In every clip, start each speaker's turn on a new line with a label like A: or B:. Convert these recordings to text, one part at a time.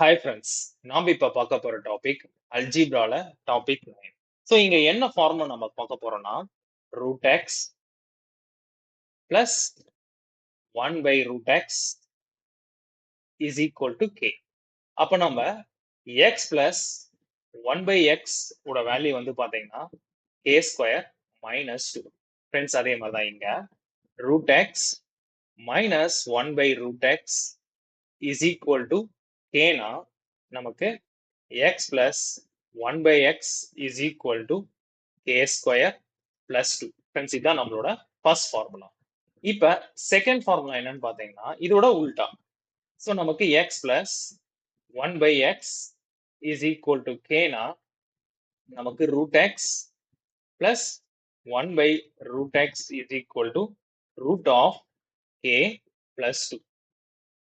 A: Hi friends, நாம் இப்போ பார்க்க போற டாபிக் அல்ஜீப்ரால டாபிக் 9. ஸோ இங்க என்ன ஃபார்முலா நம்ம பார்க்க போறோம்னா root x plus 1/√x is equal to k. அப்போ நம்ம எக்ஸ் பிளஸ் 1/x ஓட வேல்யூ வந்து பார்த்தீங்கன்னா கே ஸ்கொயர் மைனஸ் 2. ஃப்ரெண்ட்ஸ் அதே மாதிரி தான் இங்க root x minus 1/√x is equal to கேனா நமக்கு x plus 1/x is equal to k square plus 2. Friends இதுதான் நம்மளோட ஃபர்ஸ்ட் ஃபார்முலா. இப்ப செகண்ட் ஃபார்முலா என்னன்னு பாத்தீங்கன்னா இதோட உல்டா. ஸோ நமக்கு x plus 1/x is equal to k னா நமக்கு root x plus 1/√x is equal to root of k plus 2.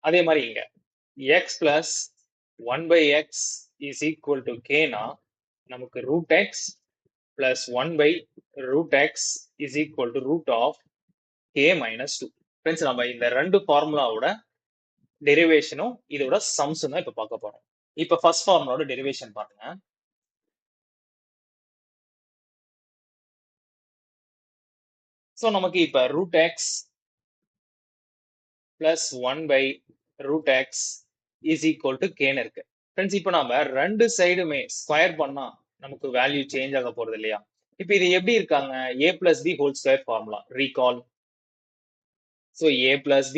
A: அதே மாதிரி இங்க x plus 1/x is equal to k னா நமக்கு root x plus 1/√x is equal to root of k minus 2. Friends நம்ம இந்த ரெண்டு ஃபார்முலாவோட டெரிவேஷனும் இதோட சம்ஸும் தான் இப்ப பார்க்க போறோம். இப்ப ஃபர்ஸ்ட் ஃபார்முலாவோட டெரிவேஷன் பாருங்க. ஸோ நமக்கு இப்ப root x plus 1/√x is equal to k ன்னு இருக்கு. ஃப்ரெண்ட்ஸ் இப்போ நாம ரெண்டு சைடுமே ஸ்கொயர் பண்ணா நமக்கு வேல்யூ சேஞ்ச் ஆக போறது இல்லையா? இப்போ இது எப்படி இருக்காங்க? a plus b whole square formula recall. So a plus b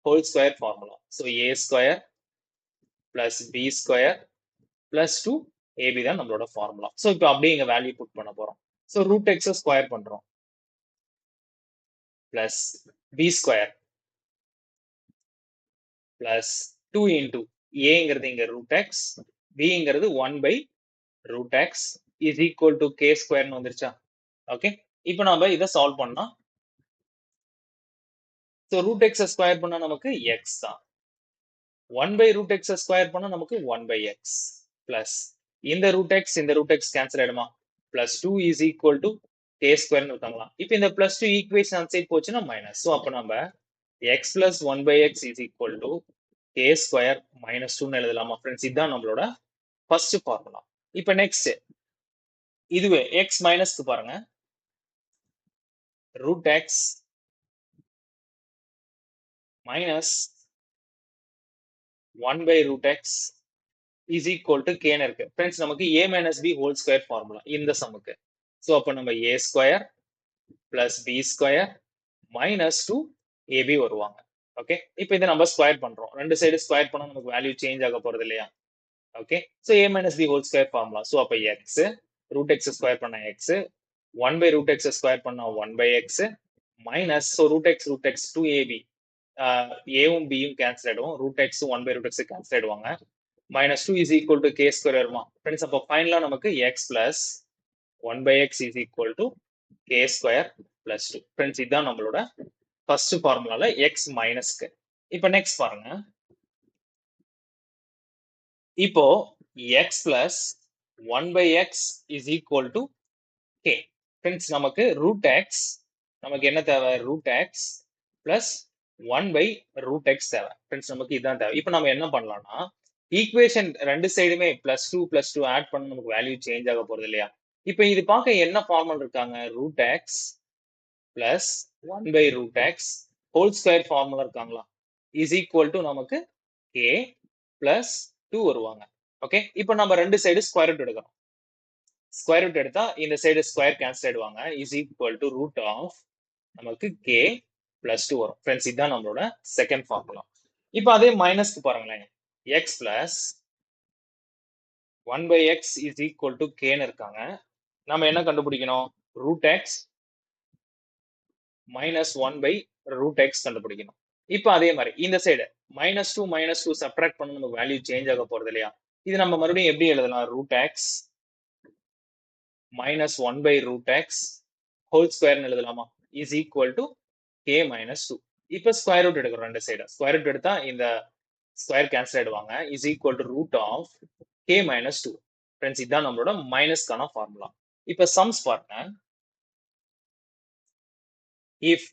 A: whole square formula. So a square plus b square plus 2ab தான் நம்மளோட ஃபார்முலா. ஸோ இப்போ அப்படியே இங்க வேல்யூ புட் பண்ண போறோம். ஸோ ரூட் எக்ஸ் ஸ்கொயர் பண்றோம் plus b square plus 2 into ஏங்கிறது இங்க ரூட் எக்ஸ், பிங்கிறது 1/√x is equal to k ஸ்கொயர்னு வந்துருச்சா? ஓகே, இப்போ நம்ம இதை சால்வ் பண்ணா ஸோ ரூட் எக்ஸ் ஸ்கொயர் பண்ணா நமக்கு எக்ஸ் தான். 1/√x ஸ்கொயர் பண்ணா நமக்கு 1/x பிளஸ் இந்த ரூட் எக்ஸ் கேன்சல் ஆயிடுமா? Plus 2 is equal to k ஸ்கொயர்னு இருக்காங்களா? இப்போ இந்த பிளஸ் 2 ஈக்குவேஷன் அந்த சைட் போச்சுன்னா மைனஸ். ஸோ அப்போ நம்ம x plus 1/x is equal to k square minus 2ன்னு எழுதலாமா? ஃப்ரெண்ட்ஸ் இதுதான் நம்மளோட ஃபர்ஸ்ட் ஃபார்முலா. இப்போ நெக்ஸ்ட் இதுவே எக்ஸ் மைனஸ்க்கு பாருங்க. Root x minus 1/√x is equal to கேன்னு இருக்கு. ஃப்ரெண்ட்ஸ் நமக்கு a minus b whole square formula இந்த சம்முக்கு. ஸோ அப்போ நம்ம a square plus b square minus 2ab வருவாங்க. ஓகே, இப்போ இதை நம்ம ஸ்கொயர் பண்றோம். ரெண்டு சைடு ஸ்கொயர் பண்ணா நமக்கு வேல்யூ சேஞ்ச் ஆக போறது இல்லையா? Okay, so a minus b whole square formula. So அப்போ எக்ஸ் ரூட் எக்ஸ் ஸ்கொயர் பண்ண எக்ஸ் 1/√x ஸ்கொயர் பண்ணா 1/x minus so root X 2ab ஏவும் பியும் கேன்சல் ஆயிடுவோம். ரூட் எக்ஸ் 1/√x கேன்சல் ஆயிடுவாங்க. minus 2 is equal to k square வருமா? Friends அப்போ ஃபைனலா நமக்கு x plus 1/x is equal to k square plus 2. Friends இதுதான் நம்மளோட ஃபர்ஸ்ட் ஃபார்முலால x மைனஸ்க்கு. இப்போ நெக்ஸ்ட் பாருங்க. இப்போ x plus 1/x is equal to k. Friends நமக்கு ரூட் எக்ஸ் நமக்கு என்ன தேவை? ரூட் எக்ஸ் பிளஸ் 1/√x தேவை. ஃப்ரெண்ட்ஸ் நமக்கு இதுதான் தேவை. இப்போ நம்ம என்ன பண்ணலாம்னா ஈக்குவேஷன் ரெண்டு சைடுமே +2 ஆட் பண்ண நமக்கு வேல்யூ சேஞ்ச் ஆக போறது இல்லையா? இப்போ இது பார்க்க என்ன ஃபார்முலா இருக்காங்க? Root x plus 1/√x whole square formula இருக்காங்களா? இஸ் ஈக்குவல் டு நமக்கு k பிளஸ் 2 வருவாங்க. ஓகே, இப்போ நம்ம ரெண்டு சைடு ஸ்கொயர் ரூட் எடுக்கிறோம். ஸ்கொயர் ரூட் எடுத்தா இந்த சைடு ஸ்கொயர் கேன்சல் ஆயிடுவாங்க. Is equal to root of நமக்கு k பிளஸ் 2 வரும். ஃப்ரெண்ட்ஸ் இதுதான் நம்மளோட செகண்ட் ஃபார்முலா. இப்போ அதே மைனஸ்க்கு பாருங்களேன். x plus 1/x is equal to k ன்னு இருக்காங்க. நம்ம என்ன கண்டுபிடிக்கணும்? ரூட் எக்ஸ் மைனஸ் 1/√x கண்டுபிடிக்கணும். இப்போ அதே மாதிரி இந்த சைடு -2 சப்ட்ராக்ட் பண்ண நமக்கு வேல்யூ சேஞ்ச் ஆக போறது இல்லையா? இது நம்ம மறுபடியும் எப்படி எழுதலாம்? Root x minus 1/√x whole ஸ்கொயர்னு எழுதலாமா? Is equal to k minus 2. இப்போ ஸ்கொயர் ரூட் எடுக்கிறோம் ரெண்டு சைடு. ஸ்கொயர் ரூட் எடுத்தா இந்த ஸ்கொயர் கேன்சல் ஆயிடுவாங்க. Is equal to root of k minus 2. Friends இதுதான் நம்மளோட மைனஸ்க்கான ஃபார்முலா. இப்போ சம்ஸ் பாருங்க. If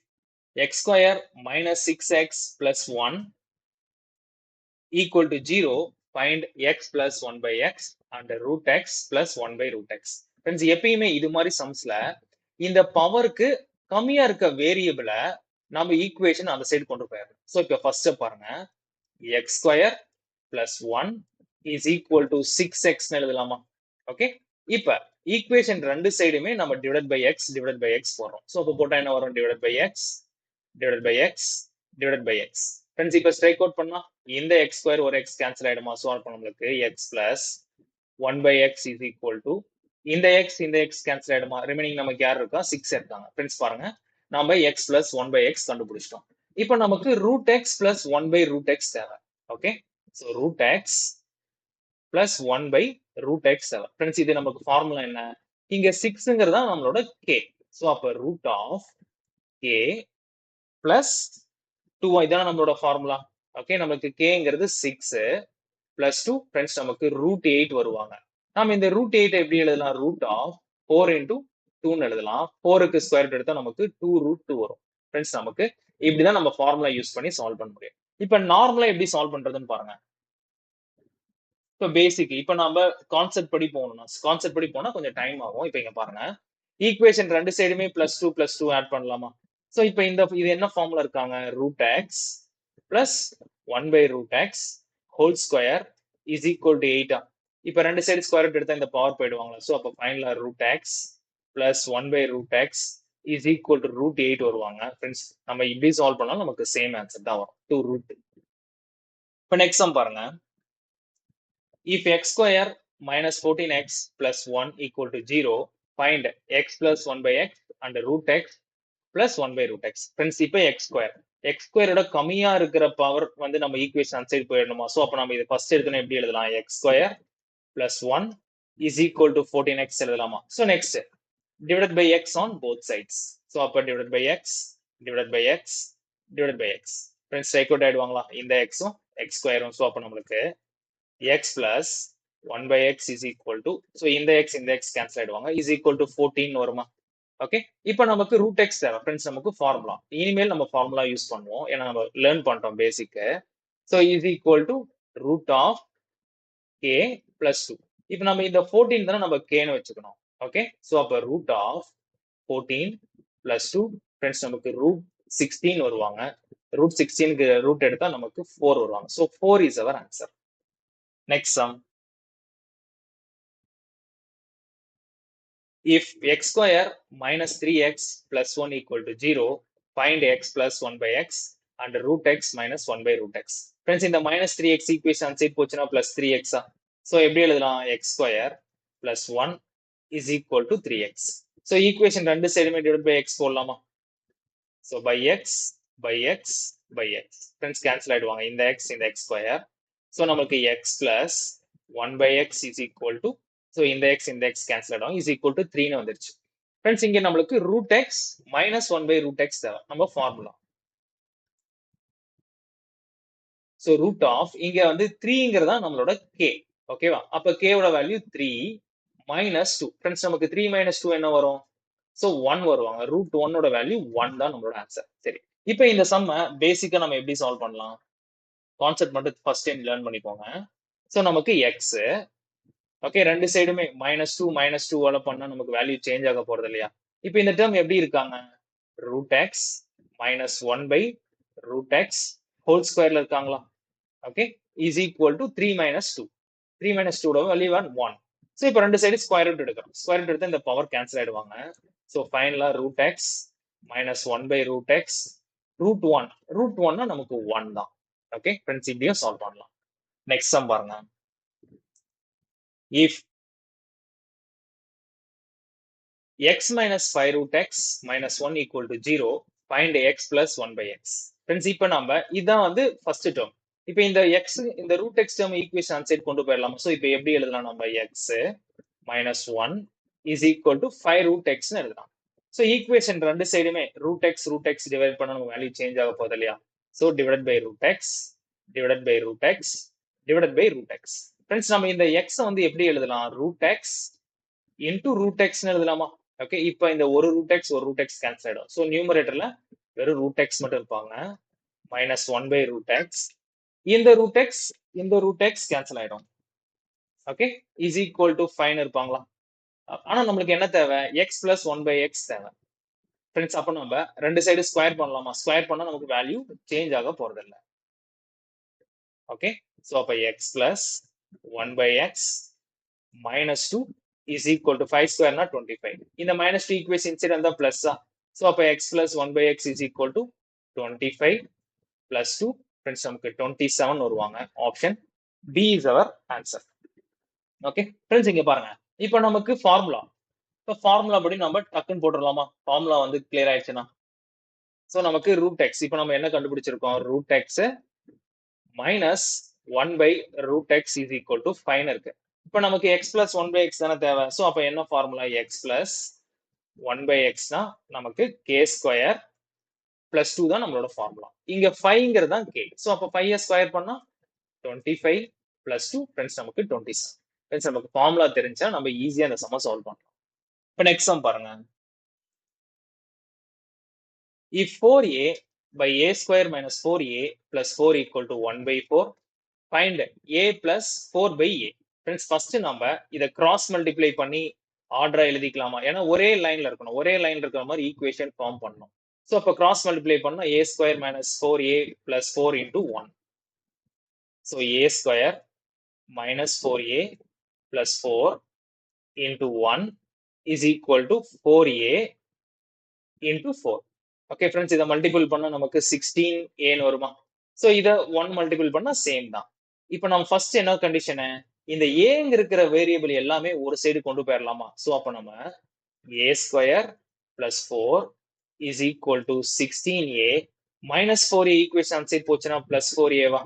A: x square minus 6x plus 1 equal to 0, find x plus 1 by x and root x plus 1 by root x. Friends எப்பயுமே இது மாதிரி சம்ஸ்ல இந்த பவருக்கு கம்மியா இருக்க வேரியபிளை நம்ம ஈக்குவேஷன் அந்த சைடு கொண்டு போயிடணும். ஸோ இப்போ ஃபர்ஸ்ட் பாருங்க, x square plus 1 is equal to 6x எழுதலாமா? ஓகே, இப்ப ஈக்குவேஷன் ரெண்டு சைடுமே நம்ம டிவைட் பை எக்ஸ் போடுறோம். ஸோ அப்போ போட்டா என்ன வரும்? Divide by x divide by x divide by x. Friends இப்போ ஸ்ட்ரைக் அவுட் பண்ணா இந்த எக்ஸ் ஸ்கொயர் ஒரு எக்ஸ் கேன்சல் ஆயிடுமா? ஸோ அப்போ நம்மளுக்கு x plus 1 by x is equal to இந்த x கேன்சல் ஆயிடுமா? ரிமைனிங் நமக்கு யார் இருக்கா? 6 இருக்காங்க. ஃப்ரெண்ட்ஸ் பாருங்க, நாம x plus 1 by x கண்டுபிடிச்சிட்டோம். இப்போ நமக்கு root x plus 1 by root x தேவை. Okay, so root x plus 1 by root x தேவை. ஃப்ரெண்ட்ஸ் இது நமக்கு ஃபார்முலா என்ன? இங்க 6ங்கிறது தான் நம்மளோட k. ஸோ அப்போ root of k plus 2 இதான் நம்மளோட ஃபார்முலா. ஓகே, நமக்கு kங்கிறது 6 plus 2 ஃப்ரெண்ட்ஸ் நமக்கு root 8 வருவாங்க. நாம இந்த root 8 எப்படி எழுதலாம்? root of 4 into 2 எழுதலாம். 4க்கு ஸ்கொயர் ரூட் எடுத்தா நமக்கு 2 root 2 வரும். ஃப்ரெண்ட்ஸ் நமக்கு இப்படிதான் நம்ம ஃபார்முலா யூஸ் பண்ணி சால்வ் பண்ண முடியும். இப்ப நார்மலா எப்படி சால்வ் பண்றதுன்னு பாருங்க. இப்ப பேசிக் இப்ப நம்ம கான்செப்ட் படி போனா கொஞ்சம் டைம் ஆகும். இப்ப இங்க பாருங்க, ஈக்குவேஷன் ரெண்டு சைடுமே பிளஸ் டூ ஆட் பண்ணலாமா? சோ இப்ப இது என்ன ஃபார்முலா இருக்காங்க? Root x plus 1 by root x whole square is equal to 8. இப்ப ரெண்டு சைடு ஸ்கொயர் ரூட் எடுத்தா இந்த பவர் போயிடுவாங்களா? சோ அப்ப ஃபைனலா root x plus 1 by root x is equal to root 8 வருவாங்க. ஃப்ரெண்ட்ஸ் நம்ம இப்படி சால்வ் பண்ணாலும் நமக்கு சேம் ஆன்சர் தான் வரும், 2 root. இப்ப நெக்ஸ்ட் சம் பாருங்க, if x square minus 14x plus 1 equal to 0, find x plus 1 by x and root x plus 1 by root x. Friends, இப்போ x square ஓட கம்மியா இருக்கிற பவர் வந்து நம்ம ஈக்குவேஷன் அந்த சைடு போயிடணுமா? சோ அப்ப நம்ம இது ஃபர்ஸ்ட் எடுத்தோம் எப்படி எழுதலாம்? x square plus 1 is equal to 14x எழுதலாமா? So next divided by x on both sides. So அப்ப divided by x divided by x divided by x. Friends, strike out ஆயிடுவாங்களா? இந்த x உம் x square உம். So அப்ப நம்மளுக்கு x plus 1 by x is equal to, so இந்த x cancel ஆயிடுவாங்க, is equal to 14 வருமா? Okay, இப்போ நமக்கு root x தேவை. Friends நமக்கு ஃபார்முலா இனிமேல் நம்ம ஃபார்முலா யூஸ் பண்ணுவோம், ஏன்னா நம்ம லேர்ன் பண்ணிட்டோம் பேசிக். so is equal to root of k plus 2. இப்போ நம்ம இந்த 14 தானே நம்ம k ன்னு வச்சுக்கணும். ஓகே, so அப்ப root of 14 plus 2 ஃப்ரெண்ட்ஸ் நமக்கு root 16 வருவாங்க. root 16க்கு ரூட் எடுத்தா நமக்கு 4 வருவாங்க. so 4 is our answer. Next sum. If x square minus 3x plus 1 equal to 0, find x plus 1 by x and root x minus 1 by root x. Friends, இந்த minus 3x equation side போச்சுனா plus 3x. So எப்படி எழுதலாம்? x square plus 1 is equal to 3x. So equation ரெண்டு சைடுமே divided by x போடலாமா? So by x by x by x. Friends, cancel ஆயிடுவாங்க இந்த x square. So நமக்கு x plus 1 by x is equal to, so இந்த x cancel ஆயிடும், is equal to 3 ன்னு வந்துருச்சு. ஃப்ரெண்ட்ஸ் இங்க நம்மளுக்கு root x minus 1 by root x தேவை, நம்ம ஃபார்முலா. so root of இங்க வந்து 3ங்கிறதா நம்மளோட k. ஓகேவா? அப்ப k ஓட வேல்யூ 3 minus 2. ஃப்ரெண்ட்ஸ் நமக்கு 3 minus 2 என்ன வரும்? so 1 வருவாங்க. root 1 ஓட வேல்யூ 1 தான் நம்மளோட ஆன்சர். சரி, இப்போ இந்த சம்ம பேசிக்கா நம்ம எப்படி சால்வ் பண்ணலாம்? கான்செப்ட் மட்டும் ஃபர்ஸ்ட் டைம் லேர்ன் பண்ணிக்கோங்க. சோ நமக்கு x, ஓகே, ரெண்டு சைடுமே minus 2 வால பண்ணா நமக்கு வேல்யூ சேஞ்ச் ஆக போறது இல்லையா? இப்போ இந்த டேர்ம் எப்படி இருக்காங்க? root x minus 1 by root x whole ஸ்கொயர்ல இருக்காங்களா? Okay, is equal to 3 minus 2. 3 minus 2 ஓட வேல்யூ 1. சோ இப்போ ரெண்டு சைடு ஸ்கொயர் ரூட் எடுக்கிறோம். ஸ்கொயர் ரூட் எடுத்தா இந்த பவர் கேன்சல் ஆயிடுவாங்க. சோ ஃபைனலா root x minus 1 by root x root 1. root 1 நமக்கு 1 தான். ஓகே, ஃப்ரெண்ட்ஸ் இப்படியும் சால்வ் பண்ணலாம். நெக்ஸ்ட் சம் பாருங்க. if x minus 5 root x minus 1 equal to 0, find x plus 1 by x. Friends இப்போ நம்ம இதான் வந்து ஃபர்ஸ்ட் டேர்ம். இப்போ இந்த x இந்த root x டேர்ம் ஈக்குவேஷன் அந்த சைடு கொண்டு போயிடலாம். சோ இப்போ எப்படி எழுதலாம்? நம்ம x minus 1 is equal to 5 root x ன்னு எழுதலாம். சோ ஈக்குவேஷன் ரெண்டு சைடுமே root x டிவைட் பண்ணா நமக்கு வேல்யூ சேஞ்ச் ஆக போகுது இல்லையா? So divided by root x divided by root x divided by root x. Friends நம்ம இந்த x வந்து எப்படி எழுதலாம்? root x into root x ன்னு எழுதலாமா? ஓகே, இப்போ இந்த ஒரு root x கேன்சல் ஆயிடும். சோ நியூமரேட்டர்ல வெறும் root x மட்டும் இருப்பாங்க. minus 1 by root x இந்த ரூட் எக்ஸ் கேன்சல் ஆயிடும். ஓகே, இஸ் ஈக்குவல் டு 5 இருப்பாங்களா? ஆனா நம்மளுக்கு என்ன தேவை? எக்ஸ் பிளஸ் 1/x தேவை. ஃப்ரெண்ட்ஸ், அப்ப நம்ம ரெண்டு சைடு ஸ்கொயர் பண்ணலாமா? ஸ்கொயர் பண்ணா நமக்கு வேல்யூ சேஞ்ச் ஆக போறது இல்ல. ஓகே, சோ அப்ப X plus 1/x minus 2 is equal to 5 square not 25. இந்த minus 2 equation inside வந்தா plus ஆ. So அப்ப x plus 1/x is equal to 25 plus 2. Friends, நமக்கு 27 வருவாங்க. Option B is our answer. Okay. Friends, இங்க பாருங்க. இப்போ நமக்கு ஃபார்முலா. இப்போ ஃபார்முலா படி நம்ம டக்குன்னு போட்டுடலாமா? ஃபார்முலா வந்து கிளியர் ஆயிடுச்சுனா. சோ நமக்கு ரூட் எக்ஸ். இப்போ நம்ம என்ன கண்டுபிடிச்சிருக்கோம்? Root x minus 1 by root x is equal to 5 இருக்கு. இப்போ நமக்கு x plus 1/x தானே தேவை. சோ அப்ப என்ன ஃபார்முலா? x plus 1/x னா நமக்கு k ஸ்கொயர் plus 2 தான் நம்மளோட ஃபார்முலா. இங்க 5ங்கிறது தான் k. சோ அப்ப 5 ஸ்கொயர் பண்ணா 25 plus 2 ஃப்ரெண்ட்ஸ் நமக்கு 27. ஃப்ரெண்ட்ஸ், நமக்கு ஃபார்முலா தெரிஞ்சா நம்ம ஈஸியா இந்த சம்ம சால்வ் பண்ணலாம். இப்போ நெக்ஸ்ட் சம் பாருங்க. if 4a by a square minus 4a plus 4 equal to 1/4, find a plus 4 by a. Friends, first நம்ம இத கிராஸ் மல்டிப்ளை பண்ணி ஆர்டரா எழுதிக்கலாமா? ஏன்னா ஒரே லைன்ல இருக்கணும். ஒரே லைன்ல இருக்கிற மாதிரி ஈக்குவேஷன் ஃபார்ம் பண்ணணும். சோ அப்ப கிராஸ் மல்டிப்ளை பண்ணா a square minus 4a plus 4 into 1. So a square minus 4a plus 4 into 1 is equal to 4a into 4. Okay friends, இதை மல்டிபிள் பண்ணா நமக்கு 16a ன்னு வருமா? சோ இத 1 மல்டிபிள் பண்ணா சேம் தான். இப்போ நம்ம ஃபர்ஸ்ட் என்ன கண்டிஷன்? இந்த ஏங்க இருக்கிற வேரியபிள் எல்லாமே ஒரு சைடு கொண்டு போயிடலாமா? சோ அப்ப நம்ம a square plus 4 is equal to 16a minus 4a equation அந்த சைடு போச்சுன்னா பிளஸ் 4a வா?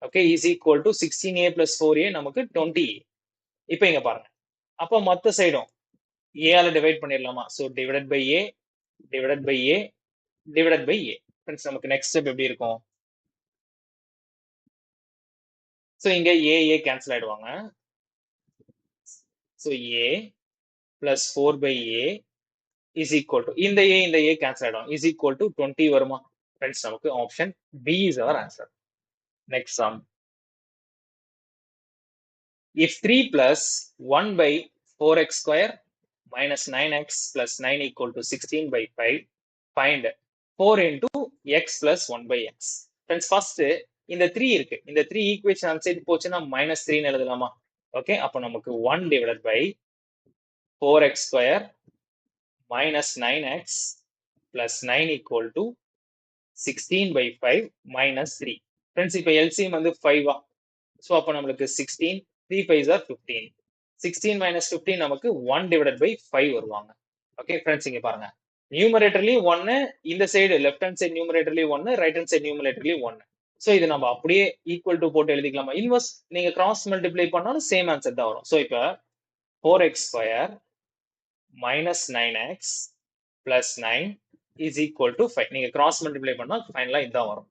A: Okay, is equal to 16a plus 4a நமக்கு 20a. இப்போ இங்க பாருங்க. அப்போ மொத்த சைடும் a ஆல டிவைட் பண்ணிடலாமா? So divided by a divided by a divided by a. Friends, நமக்கு நெக்ஸ்ட் ஸ்டெப் எப்படி இருக்கும்? சோ இங்க a கேன்சல் ஆயிடுவாங்க. So a plus 4 by a is equal to இந்த a cancel ஆயிடும். is equal to 20 வருமா? ஃப்ரெண்ட்ஸ், நமக்கு option B is our answer. Next sum. If 3 plus 1 by 4x square minus 9x plus 9 equal to 16 by 5, find 4 into x plus 1 by x. Friends, first இந்த 3 இருக்கு. இந்த 3 equation அந்த side போச்சுன்னா minus 3 ன்னு எழுதலாமா? Okay, அப்ப நமக்கு 1 divided by 4x square minus 9x plus 9 equal to 16 by 5 minus 3. Friends, இப்போ LCM வந்து 5 சோ அப்ப நமக்கு 16 3 5s are 15. 16 minus 15 நமக்கு 1 divided by 5 வருவாங்க. ஓகே ஃப்ரெண்ட்ஸ், இங்க பாருங்க. நியூமரேட்டர்லி 1, இந்த சைடு லெஃப்ட் ஹேண்ட் சைடு நியூமரேட்டர்லி 1, ரைட் ஹேண்ட் சைடு நியூமரேட்டர்லி 1. சோ இது நம்ம அப்படியே ஈக்குவல் டு போட்டு எழுதிக்கலாமா? இன்வெர்ஸ் நீங்க கிராஸ் மல்டிப்ளை பண்ணாலும் சேம் ஆன்சர் தான் வரும். சோ இப்போ 4x square minus 9x plus 9 is equal to 5. நீங்க கிராஸ் மல்டிப்ளை பண்ணா ஃபைனலா இதான் வரும்.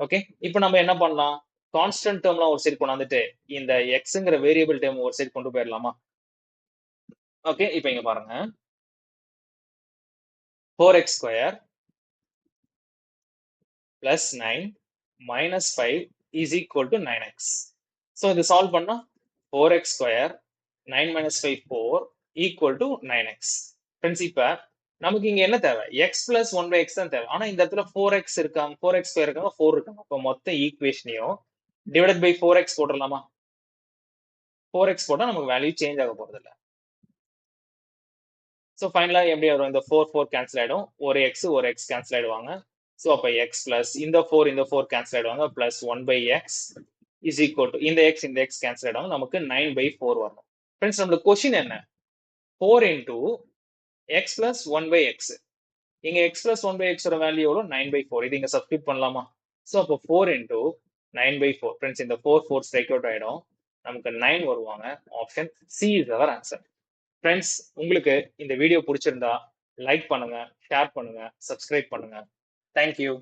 A: ஓகே, இப்போ நம்ம என்ன பண்ணலாம்? கான்ஸ்டன்ட் டேர்ம்லாம் ஒரு சைடு கொண்டாந்துட்டு இந்த எக்ஸ்ங்கிற வேரியபிள் டேர்ம் ஒரு சைடு கொண்டு போயிடலாமா? ஓகே, இப்போ இங்க பாருங்க. 4x square plus 9 minus 5 is equal to 9x. So இது சால்வ் பண்ணா 4x square 9 minus 5 4 equal to 9x. Friends, இப்போ நமக்கு இங்க என்ன தேவை? x plus 1/x தான் தேவை. ஆனா இந்த இடத்துல 4x இருக்காங்க, 4x ஸ்கொயர் இருக்காங்க, 4 இருக்காங்க. அப்ப மொத்த ஈக்குவேஷனையும் டிவைடட் பை 4x போட்டுடலாமா? 4x போட்டா நமக்கு வேல்யூ சேஞ்ச் ஆக போறது இல்ல. சோ ஃபைனலா எப்படி வரும்? இந்த 4 கேன்சல் ஆயிடும். ஒரு x கேன்சல் ஆயிடுவாங்க. சோ அப்ப x பிளஸ் இந்த 4 கேன்சல் ஆயிடுவாங்க. Plus 1/x is equal to இந்த x கேன்சல் ஆயிடுவாங்க. நமக்கு 9/4 வரணும். ஃப்ரெண்ட்ஸ், நம்மளுக்கு கொஸ்டின் என்ன? 4 into x plus 1/x. இங்க x plus 1/x ஓட வேல்யூ எவ்வளவு? 9/4. இது இங்க சப்ஸ்டிட்யூட் பண்ணலாமா? சோ அப்போ 4 into 9/4. ஃப்ரெண்ட்ஸ், இந்த 4 ஸ்ட்ரைக் அவுட் ஆயிடும். நமக்கு 9 வருவாங்க. Option C is our answer. Friends, உங்களுக்கு இந்த வீடியோ பிடிச்சிருந்தா லைக் பண்ணுங்க, ஷேர் பண்ணுங்க, சப்ஸ்கிரைப் பண்ணுங்க. தேங்க்யூ.